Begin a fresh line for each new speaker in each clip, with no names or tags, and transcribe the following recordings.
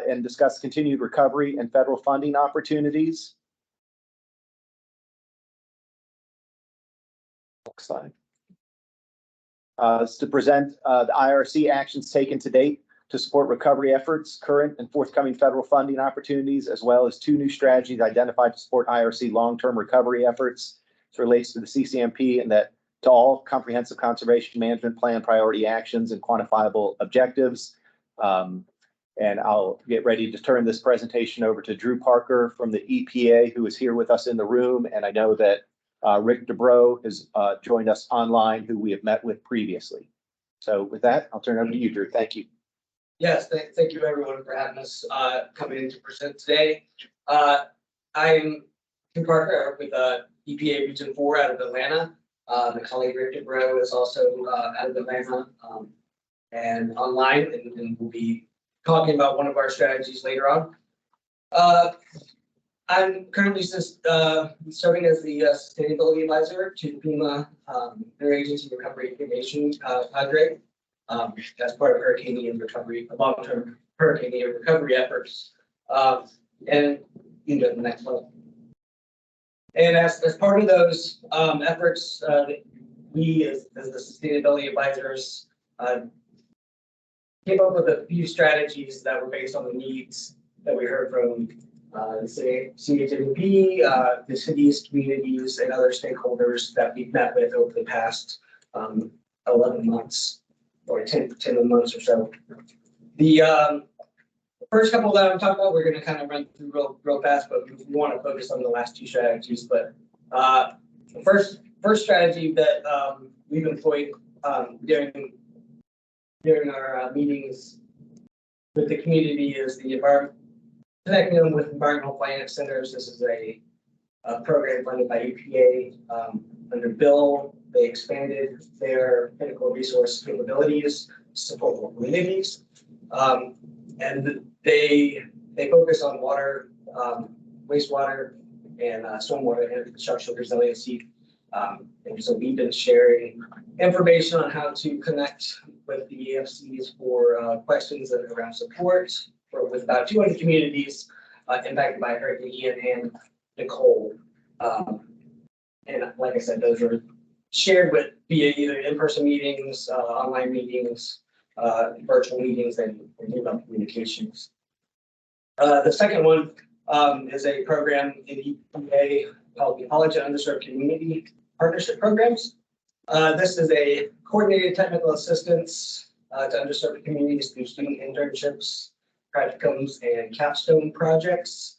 and discuss continued recovery and federal funding opportunities. Next slide. Is to present the IRC actions taken to date to support recovery efforts, current and forthcoming federal funding opportunities, as well as 2 new strategies identified to support IRC long-term recovery efforts. This relates to the CCMP and that to all comprehensive conservation management plan priority actions and quantifiable objectives. And I'll get ready to turn this presentation over to Drew Parker from the EPA, who is here with us in the room. And I know that Rick Durbrow has joined us online, who we have met with previously. So with that, I'll turn it over to you, Drew. Thank you.
Yes, thank you everyone for having us come in to present today. I'm Drew Parker. I work with EPA Region 4 out of Atlanta. My colleague Rick Durbrow is also out of Atlanta and online, and we'll be talking about one of our strategies later on. I'm currently just serving as the sustainability advisor to the FEMA Interagency Recovery Mitigation Cadre as part of Hurricane Ian recovery, long-term Hurricane Ian recovery efforts. And you know, the next one. And as part of those efforts, we as the sustainability advisors came up with a few strategies that were based on the needs that we heard from the CHNEP, the cities, communities, and other stakeholders that we've met with over the past 11 months or 10 months or so. The first couple that I'm talking about, we're going to kind of run through real fast, but we want to focus on the last 2 strategies. But the first strategy that we've employed during our meetings with the community is the environment, connecting them with environmental finance centers. This is a program funded by EPA under bill. They expanded their critical resource capabilities to support local communities, and they focus on water, wastewater, and stormwater infrastructure resiliency. And so we've been sharing information on how to connect with the EFCs for questions around support with about 200 communities impacted by Hurricane Ian and Nicole. And like I said, those were shared with via either in-person meetings, online meetings, virtual meetings, and email communications. The second one is a program in EPA called the College and Underserved Community Partnership Programs. This is a coordinated technical assistance to underserved communities through student internships, practicums, and capstone projects.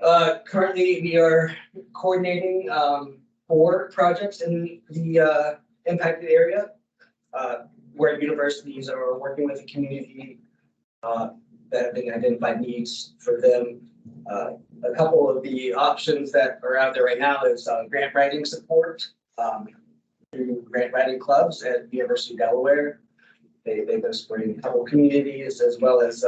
Currently, we are coordinating 4 projects in the impacted area, where universities are working with the community that have been identified needs for them. A couple of the options that are out there right now is grant writing support through grant writing clubs at the University of Delaware. They've been supporting a couple of communities, as well as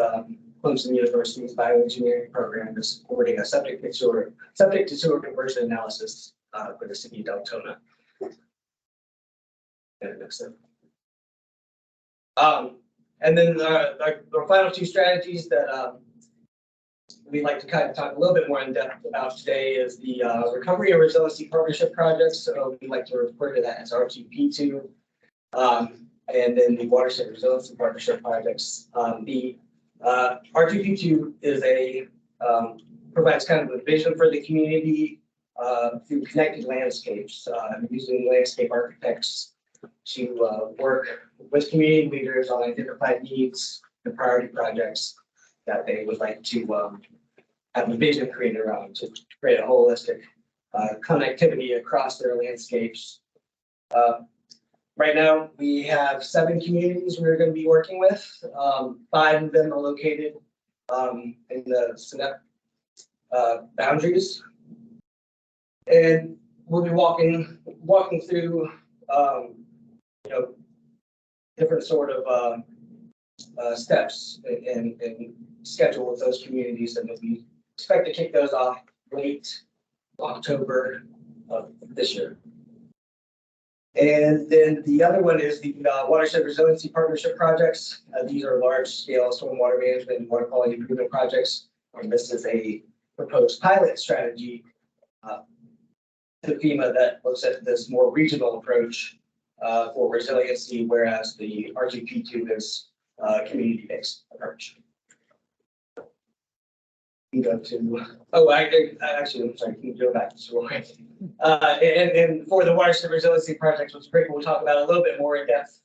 Clemson University's bioengineering program is supporting a septic to sewer conversion analysis for the city of Deltona. And then the final 2 strategies that we'd like to kind of talk a little bit more in depth about today is the Recovery and Resiliency Partnership Projects. So we like to refer to that as R2P2. And then the Watershed Resiliency Partnership Projects. The R2P2 is provides kind of a vision for the community through connected landscapes, using landscape architects to work with community leaders on identified needs and priority projects that they would like to have a vision created around to create a holistic connectivity across their landscapes. Right now, we have 7 communities we're going to be working with. 5 of them are located in the CHNEP boundaries, and we'll be walking through different sort of steps and schedule with those communities, and we expect to kick those off late October of this year. And then the other one is the watershed resiliency partnership projects. These are large-scale stormwater management and water quality improvement projects. And this is a proposed pilot strategy to FEMA that looks at this more regional approach for resiliency, whereas the RGP2 is community-based approach. Go to, oh, I actually, I'm sorry, can you go back to real quick? And for the watershed resiliency projects, which Rick will talk about a little bit more in depth,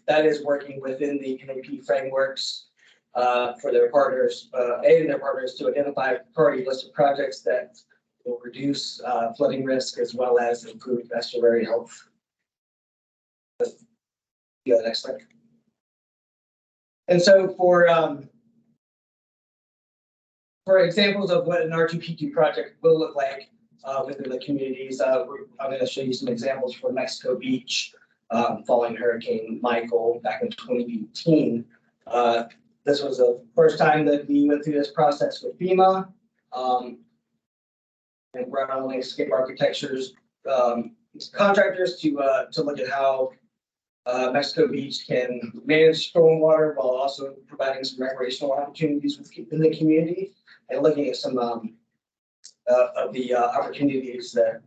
that is working within the CHNEP frameworks for their partners, aiding their partners to identify a priority list of projects that will reduce flooding risk as well as improve estuary health. Yeah, next slide. And so for examples of what an RGP2 project will look like within the communities, I'm going to show you some examples for Mexico Beach following Hurricane Michael back in 2018. This was the first time that we went through this process with FEMA and brought on landscape architectures contractors to look at how Mexico Beach can manage stormwater while also providing some recreational opportunities within the community, and looking at some of the opportunities that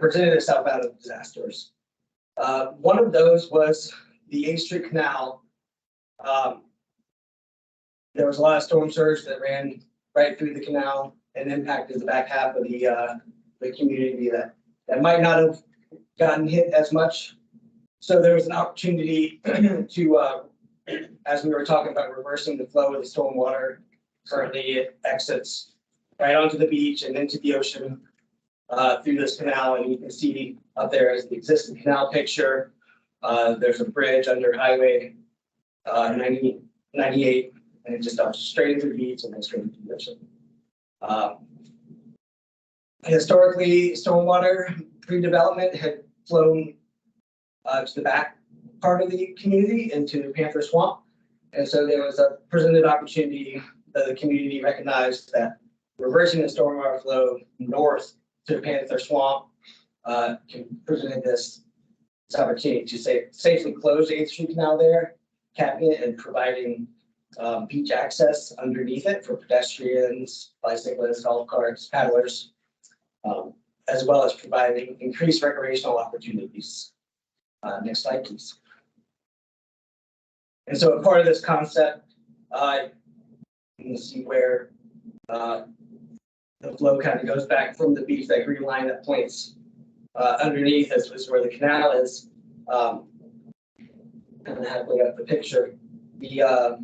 presented itself out of disasters. One of those was the 8th Street Canal. There was a lot of storm surge that ran right through the canal and impacted the back half of the community that might not have gotten hit as much. So there was an opportunity to, as we were talking about reversing the flow of the stormwater, currently it exits right onto the beach and into the ocean through this canal. And you can see up there is the existing canal picture. There's a bridge under Highway 98, and it just goes straight into the beach and then straight into the ocean. Historically, stormwater pre-development had flown to the back part of the community into Panther Swamp. And so there was a presented opportunity that the community recognized that reversing the stormwater flow north to Panther Swamp presented this opportunity to safely close the 8th Street Canal there, capping it and providing beach access underneath it for pedestrians, bicyclists, golf carts, paddlers, as well as providing increased recreational opportunities. Next slide, please. And so, a part of this concept, you can see where the flow kind of goes back from the beach. That green line that points underneath is where the canal is. And halfway up the picture, the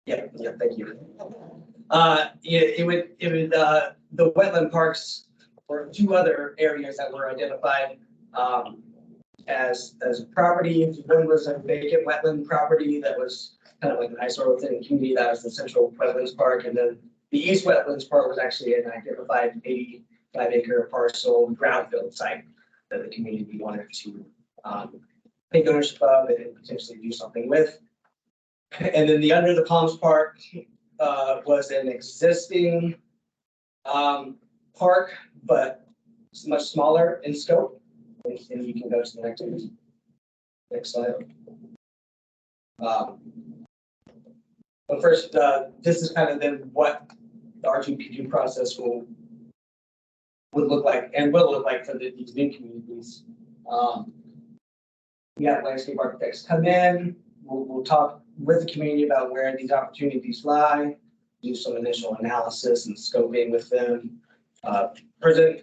thank you. It would the wetland parks were 2 other areas that were identified as property. One was a vacant wetland property that was kind of like an eyesore within the community. That was the Central Wetlands Park, and then the East Wetlands Park was actually an identified 85-acre parcel brownfield site that the community wanted to take ownership of and potentially do something with. And then the Under the Palms Park was an existing park, but it's much smaller in scope. And you can go to the next slide. But first, this is kind of then what the RGP2 process would look like and will look like for these new communities. We have landscape architects come in. We'll talk with the community about where these opportunities lie, do some initial analysis and scoping with them, present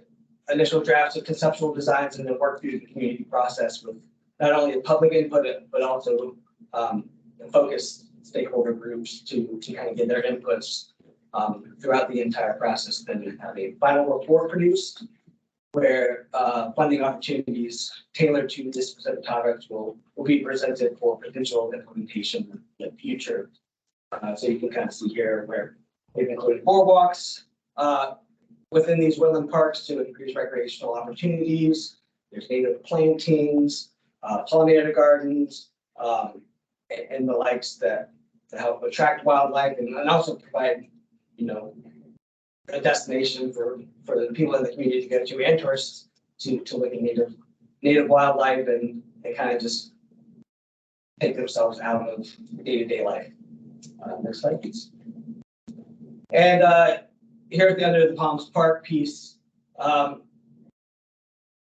initial drafts of conceptual designs, and then work through the community process with not only the public input, but also focus stakeholder groups to kind of get their inputs throughout the entire process. Then we have a final report produced where funding opportunities tailored to this specific topics will be presented for potential implementation in the future. So you can kind of see here where we've included boardwalks within these woodland parks to increase recreational opportunities. There's native plantings, pollinator gardens, and the likes that to help attract wildlife and also provide, a destination for the people in the community to go to and tourists to look at native wildlife, and they kind of just take themselves out of day-to-day life. Next slide, please. And here at the Under the Palms Park piece, the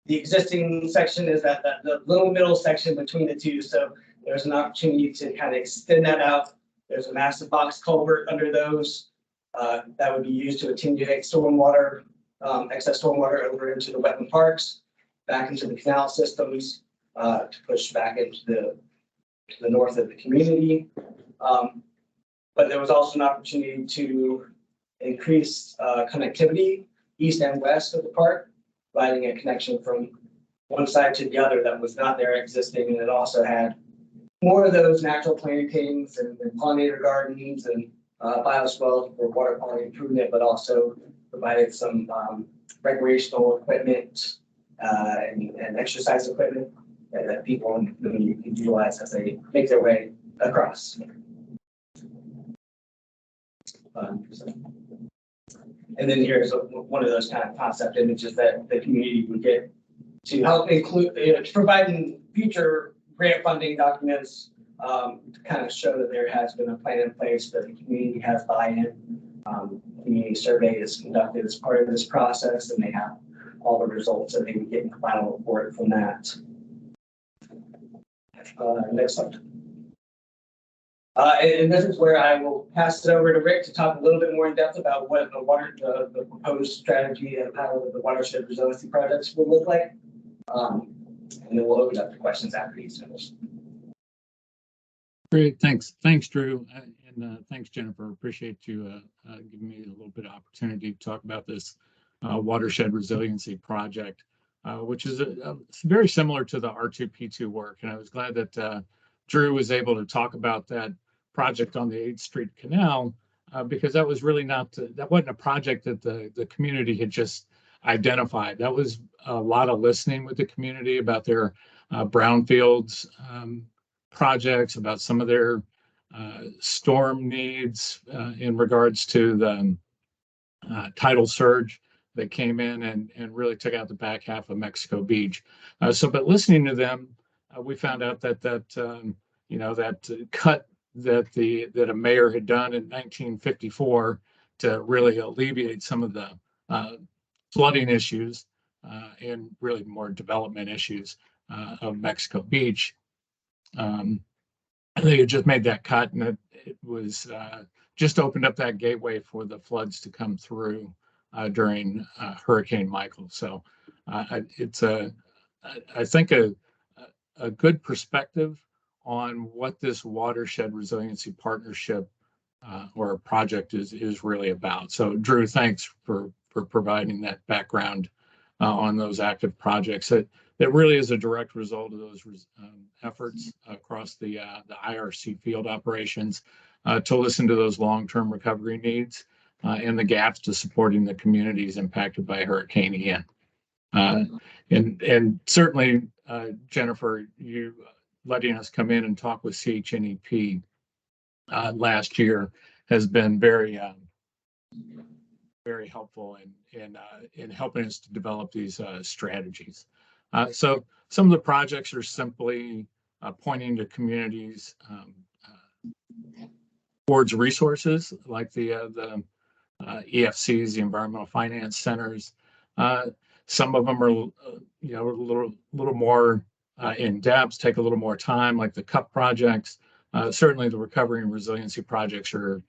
existing section is that the little middle section between the two. So there's an opportunity to kind of extend that out. There's a massive box culvert under those that would be used to attenuate stormwater, excess stormwater over into the wetland parks, back into the canal systems, to push back into the north of the community. But there was also an opportunity to increase connectivity east and west of the park, providing a connection from one side to the other that was not there existing. And it also had more of those natural plantings and pollinator gardens and bioswales for water quality improvement, but also provided some recreational equipment and exercise equipment that people can utilize as they make their way across. And then here's one of those kind of concept images that the community would get to help include, to provide in future grant funding documents, to kind of show that there has been a plan in place, that the community has buy-in. Community survey is conducted as part of this process, and they have all the results that they would get in the final report from that. Next slide. And this is where I will pass it over to Rick to talk a little bit more in depth about what the proposed strategy and how the watershed resiliency projects will look like. And then we'll open up to questions after he's finished.
Great, thanks, Drew, and thanks, Jennifer. Appreciate you giving me a little bit of opportunity to talk about this watershed resiliency project, which is very similar to the R2P2 work. And I was glad that Drew was able to talk about that project on the 8th Street Canal, because that was really that wasn't a project that the community had just identified. That was a lot of listening with the community about their brownfields projects, about some of their storm needs in regards to the tidal surge that came in and really took out the back half of Mexico Beach. But listening to them, we found out that that cut that a mayor had done in 1954 to really alleviate some of the flooding issues and really more development issues of Mexico Beach. They had just made that cut, and it was just opened up that gateway for the floods to come through during Hurricane Michael. So it's I think a good perspective on what this watershed resiliency partnership or project is really about. So Drew, thanks for providing that background on those active projects. That really is a direct result of those efforts across the IRC field operations to listen to those long-term recovery needs and the gaps to supporting the communities impacted by Hurricane Ian. And certainly, Jennifer, you letting us come in and talk with CHNEP last year has been very helpful in helping us to develop these strategies. So some of the projects are simply pointing to communities towards resources like the EFCs, the environmental finance centers. Some of them are a little more in depth, take a little more time, like the CUP projects. Certainly the recovery and resiliency projects are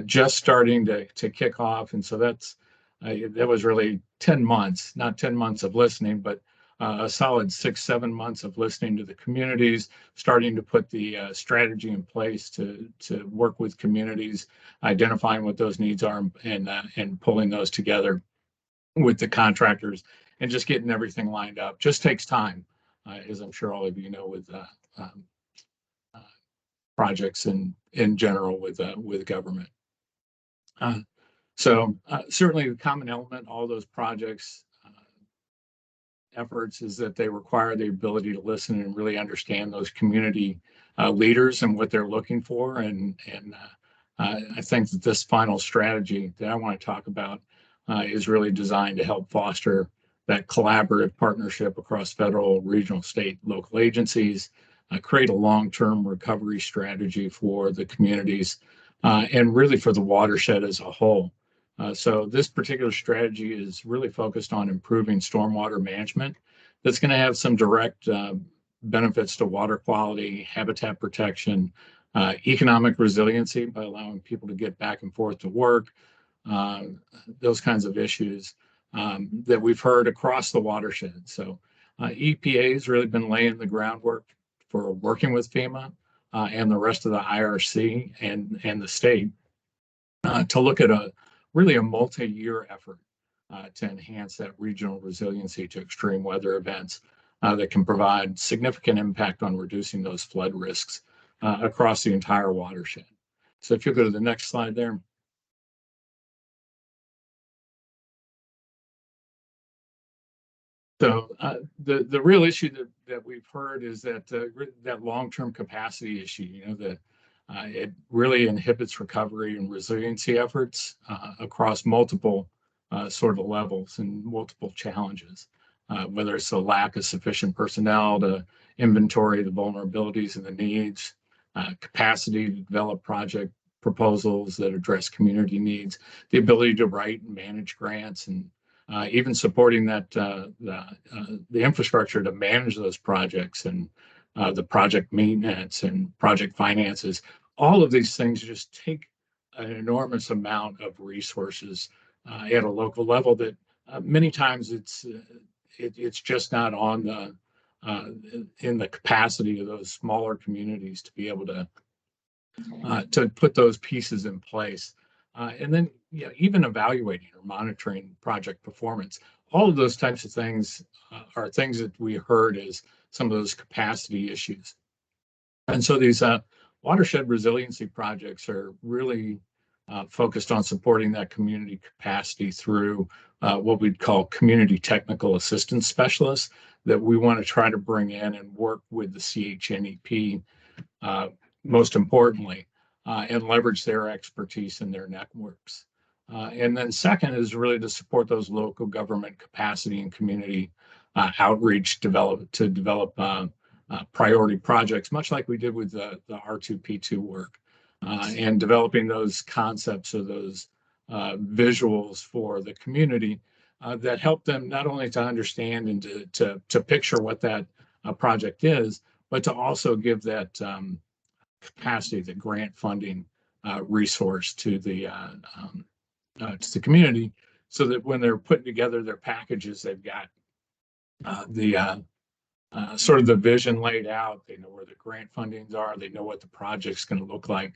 just starting to kick off, and so that was really 10 months, not 10 months of listening, but a solid 6-7 months of listening to the communities, starting to put the strategy in place to work with communities, identifying what those needs are, and pulling those together with the contractors, and just getting everything lined up. Just takes time, as I'm sure all of you know, with projects in general with government. So certainly the common element, all those projects efforts, is that they require the ability to listen and really understand those community leaders and what they're looking for. And I think that this final strategy that I want to talk about is really designed to help foster that collaborative partnership across federal, regional, state, local agencies, create a long-term recovery strategy for the communities and really for the watershed as a whole. So this particular strategy is really focused on improving stormwater management. That's going to have some direct benefits to water quality, habitat protection, economic resiliency by allowing people to get back and forth to work, those kinds of issues that we've heard across the watershed. So EPA has really been laying the groundwork for working with FEMA and the rest of the IRC and the state to look at really a multi-year effort to enhance that regional resiliency to extreme weather events that can provide significant impact on reducing those flood risks across the entire watershed. So if you go to the next slide there. So the real issue that we've heard is that that long-term capacity issue, you know, that it really inhibits recovery and resiliency efforts across multiple sort of levels and multiple challenges, whether it's a lack of sufficient personnel to inventory the vulnerabilities and the needs, capacity to develop project proposals that address community needs, the ability to write and manage grants, and even supporting that the infrastructure to manage those projects and the project maintenance and project finances. All of these things just take an enormous amount of resources at a local level that many times it's just not on the in the capacity of those smaller communities to be able to put those pieces in place. And then even evaluating or monitoring project performance. All of those types of things are things that we heard as some of those capacity issues. And so these watershed resiliency projects are really focused on supporting that community capacity through what we'd call community technical assistance specialists that we want to try to bring in and work with the CHNEP, most importantly, and leverage their expertise and their networks. And then second is really to support those local government capacity and community outreach to develop priority projects, much like we did with the R2P2 work, and developing those concepts or those visuals for the community that help them not only to understand and to picture what that project is, but to also give that capacity, the grant funding resource to the community, so that when they're putting together their packages, they've got the sort of the vision laid out. They know where the grant fundings are. They know what the project's going to look like,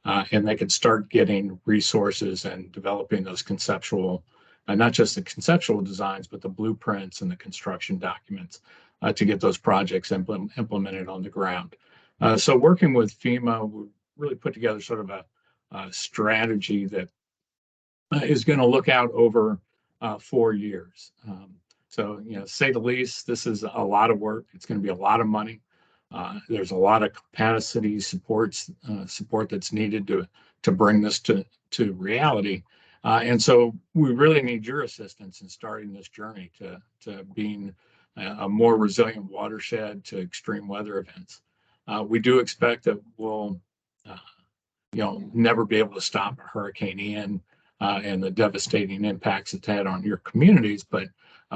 and they can start getting resources and developing those conceptual, not just the conceptual designs, but the blueprints and the construction documents to get those projects implemented on the ground. So working with FEMA, we really put together sort of a strategy that is going to look out over 4 years. So, say the least, this is a lot of work. It's going to be a lot of money. There's a lot of capacity support that's needed to bring this to reality. And so we really need your assistance in starting this journey to being a more resilient watershed to extreme weather events. We do expect that we'll, never be able to stop Hurricane Ian and the devastating impacts it's had on your communities, but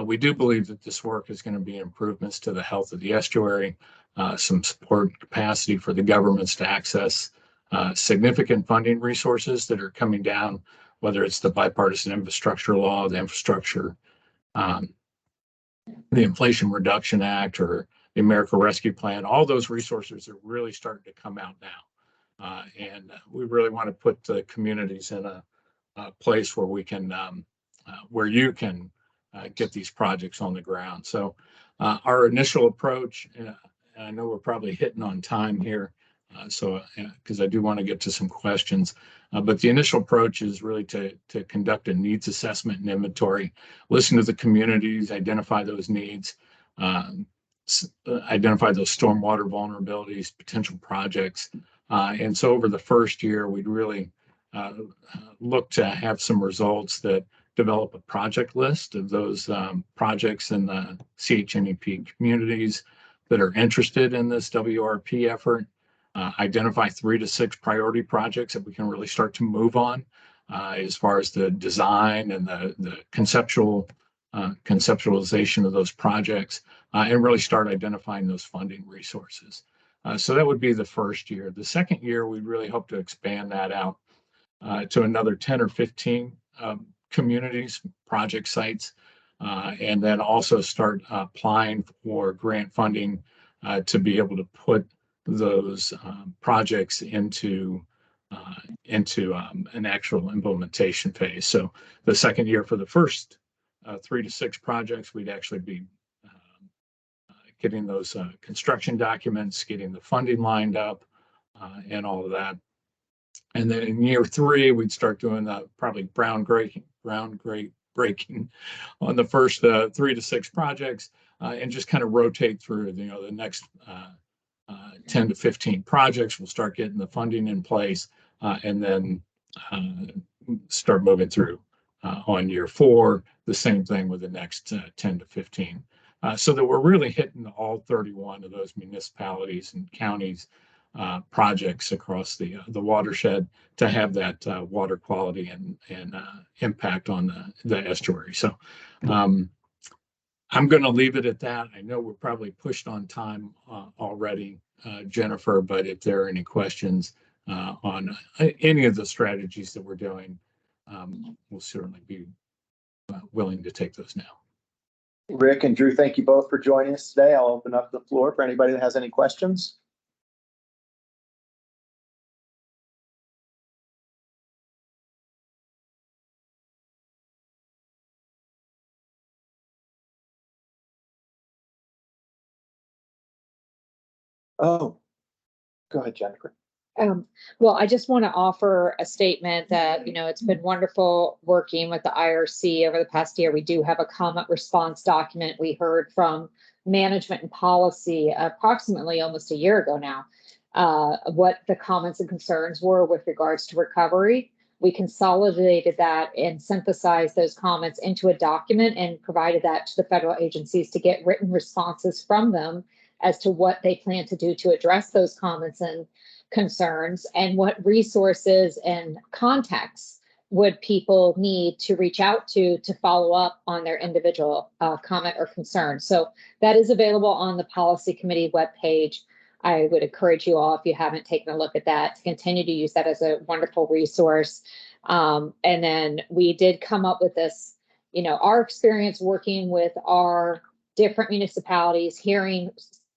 we do believe that this work is going to be improvements to the health of the estuary, some support capacity for the governments to access significant funding resources that are coming down, whether it's the bipartisan infrastructure law, the infrastructure, the Inflation Reduction Act, or the America Rescue Plan. All those resources are really starting to come out now. And we really want to put the communities in a place where we can, where you can get these projects on the ground. So our initial approach, and I know we're probably hitting on time here, because I do want to get to some questions, but the initial approach is really to conduct a needs assessment and inventory, listen to the communities, identify those needs, identify those stormwater vulnerabilities, potential projects. And so over the first year, we'd really look to have some results that develop a project list of those projects in the CHNEP communities that are interested in this WRP effort, identify 3 to 6 priority projects that we can really start to move on as far as the design and the conceptualization of those projects, and really start identifying those funding resources. So that would be the first year. The second year, we really hope to expand that out to another 10 or 15 communities, project sites, and then also start applying for grant funding to be able to put those projects into an actual implementation phase. So the second year, for the first 3 to 6 projects, we'd actually be getting those construction documents, getting the funding lined up, and all of that. And then in year 3, we'd start doing probably groundbreaking on the first 3 to 6 projects, and just kind of rotate through, the next 10 to 15 projects. We'll start getting the funding in place, and then start moving through on year 4, the same thing with the next 10 to 15. So that we're really hitting all 31 of those municipalities and counties projects across the watershed to have that water quality and impact on the estuary. So I'm going to leave it at that. I know we're probably pushed on time already, Jennifer, but if there are any questions on any of the strategies that we're doing, we'll certainly be willing to take those now.
Rick and Drew, thank you both for joining us today. I'll open up the floor for anybody that has any questions. Oh, go ahead, Jennifer.
Well, I just want to offer a statement that, it's been wonderful working with the IRC over the past year. We do have a comment response document. We heard from management and policy approximately almost a year ago now, what the comments and concerns were with regards to recovery. We consolidated that and synthesized those comments into a document and provided that to the federal agencies to get written responses from them as to what they plan to do to address those comments and concerns, and what resources and contacts would people need to reach out to follow up on their individual comment or concern. So that is available on the policy committee webpage. I would encourage you all, if you haven't taken a look at that, to continue to use that as a wonderful resource. And then we did come up with this, our experience working with our different municipalities, hearing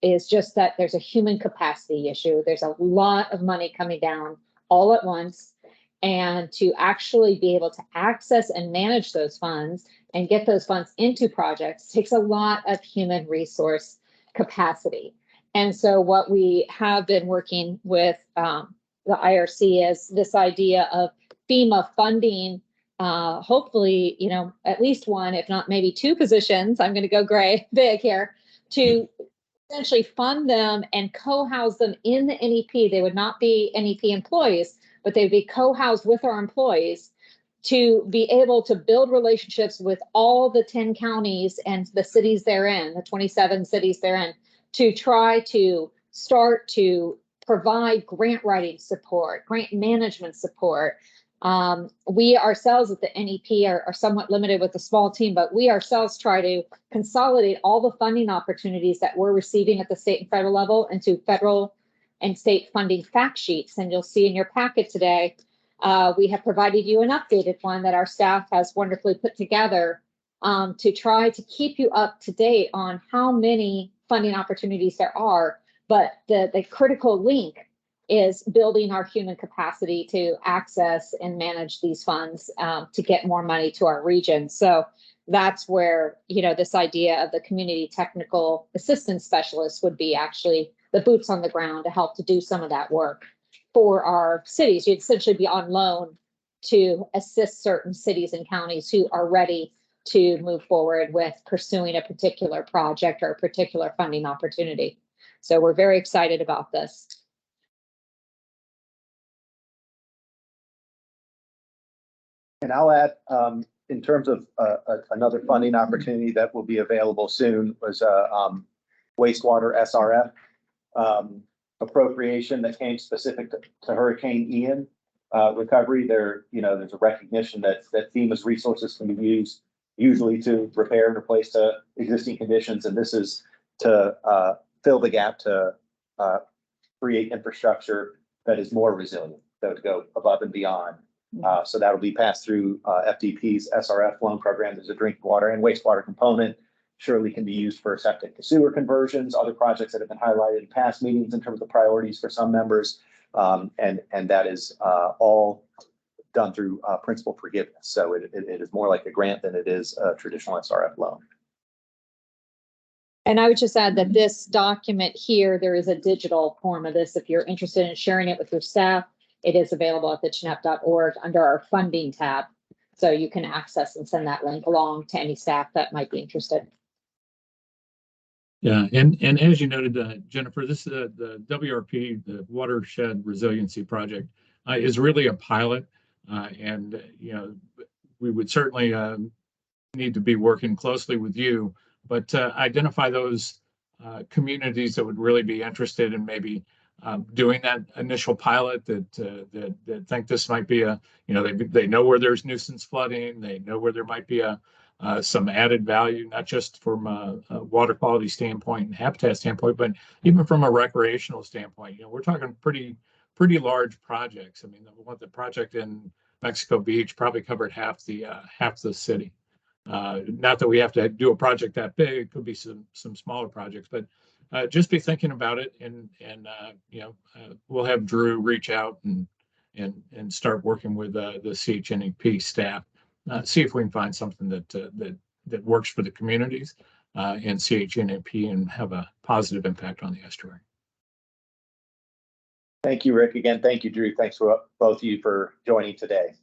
is just that there's a human capacity issue. There's a lot of money coming down all at once, and to actually be able to access and manage those funds and get those funds into projects takes a lot of human resource capacity. And so what we have been working with the IRC is this idea of FEMA funding, hopefully, at least 1, if not maybe 2 positions. I'm going to go big here, to essentially fund them and co-house them in the NEP. They would not be NEP employees, but they'd be co-housed with our employees to be able to build relationships with all the 10 counties and the cities they're in, the 27 cities they're in, to try to start to provide grant writing support, grant management support. We ourselves at the NEP are somewhat limited with a small team, but we ourselves try to consolidate all the funding opportunities that we're receiving at the state and federal level into federal and state funding fact sheets. And you'll see in your packet today, we have provided you an updated one that our staff has wonderfully put together to try to keep you up to date on how many funding opportunities there are. But the critical link is building our human capacity to access and manage these funds to get more money to our region. So that's where, this idea of the community technical assistance specialist would be actually the boots on the ground to help to do some of that work for our cities. You'd essentially be on loan to assist certain cities and counties who are ready to move forward with pursuing a particular project or a particular funding opportunity. So we're very excited about this.
And I'll add, in terms of another funding opportunity that will be available soon was wastewater SRF appropriation that came specific to Hurricane Ian recovery. There's a recognition that FEMA's resources can be used usually to repair and replace existing conditions, and this is to fill the gap to create infrastructure that is more resilient, that would go above and beyond. So that'll be passed through FDP's SRF loan program. There's a drinking water and wastewater component. Surely can be used for septic to sewer conversions, other projects that have been highlighted in past meetings in terms of the priorities for some members. And that is all done through principal forgiveness. So it is more like a grant than it is a traditional SRF loan.
And I would just add that this document here, there is a digital form of this. If you're interested in sharing it with your staff, it is available at the chnep.org under our funding tab. So you can access and send that link along to any staff that might be interested.
Yeah, and as you noted, Jennifer, this the WRP, the Watershed Resiliency Project, is really a pilot, and we would certainly need to be working closely with you, but identify those communities that would really be interested in maybe doing that initial pilot that think this might be they know where there's nuisance flooding, they know where there might be some added value, not just from a water quality standpoint and habitat standpoint, but even from a recreational standpoint. We're talking pretty large projects. I mean, the project in Mexico Beach probably covered half the city. Not that we have to do a project that big; it could be some smaller projects, but just be thinking about it, and we'll have Drew reach out and start working with the CHNEP staff. See if we can find something that works for the communities and CHNEP and have a positive impact on the estuary.
Thank you, Rick. Again, thank you, Drew. Thanks for both of you for joining today.